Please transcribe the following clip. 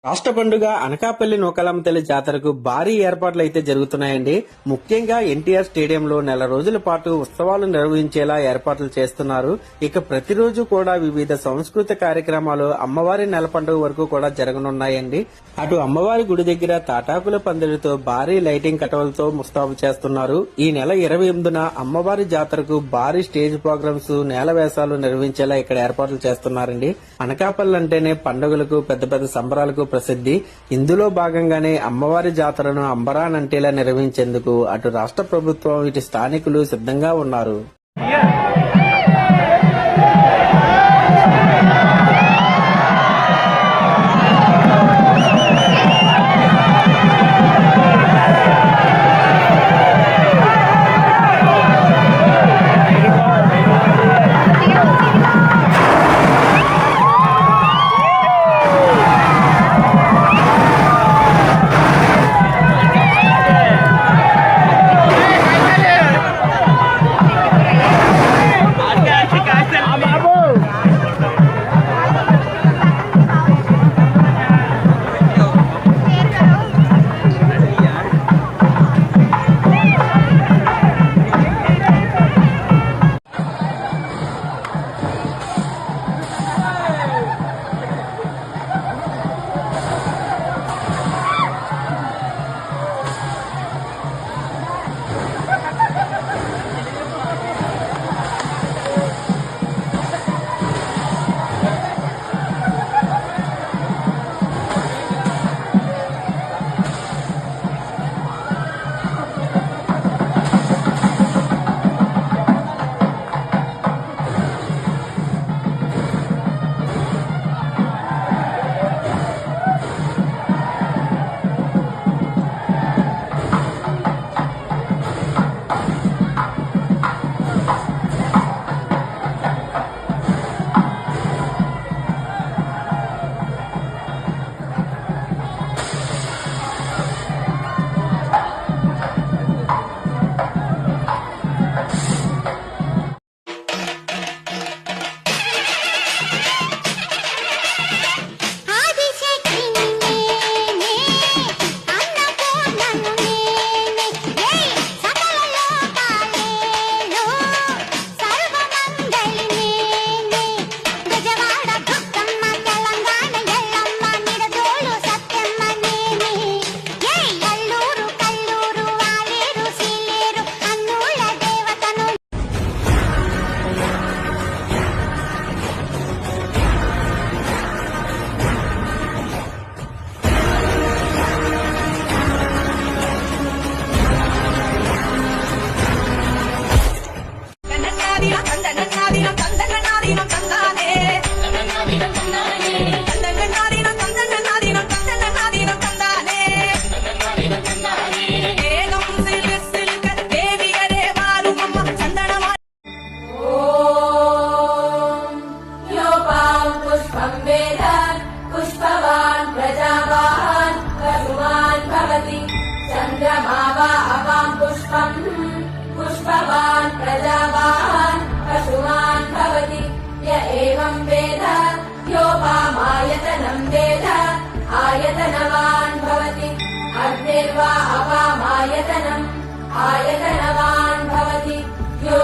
రాష్ట్ర పండుగ అనకాపల్లి నూకాలమ్మ తల్లి జాతరకు భారీ ఏర్పాట్లు అయితే జరుగుతున్నాయండి. ముఖ్యంగా ఎన్టీఆర్ స్టేడియంలో నెల రోజుల పాటు ఉత్సవాలు నిర్వహించేలా ఏర్పాట్లు చేస్తున్నారు. ఇక ప్రతిరోజు కూడా వివిధ సంస్కృతి కార్యక్రమాలు అమ్మవారి నెల పండుగ వరకు కూడా జరగనున్నాయండి. అటు అమ్మవారి గుడి దగ్గర తాటాకుల పందిరితో భారీ లైటింగ్ కటవలతో ముస్తాబు చేస్తున్నారు. ఈ నెల 28న అమ్మవారి జాతరకు భారీ స్టేజ్ ప్రోగ్రామ్స్, నేల వేసాలు నిర్వహించేలా ఇక్కడ ఏర్పాట్లు చేస్తున్నారండి. అనకాపల్లి అంటేనే పండుగలకు, పెద్ద పెద్ద సంబరాలకు ప్రసిద్ధి. ఇందులో భాగంగానే అమ్మవారి జాతరను అంబరానంటేలా నిర్వహించేందుకు అటు రాష్ట్ర ప్రభుత్వం, ఇటు స్థానికులు సిద్ధంగా ఉన్నారు. पुष्पवान् प्रजावान् पशुमान् भवति य एवं वेद योपामायतनं वेद आयतनवान् भवति अग्निर्वा अपामायतनम् आयतनवान् भवति यो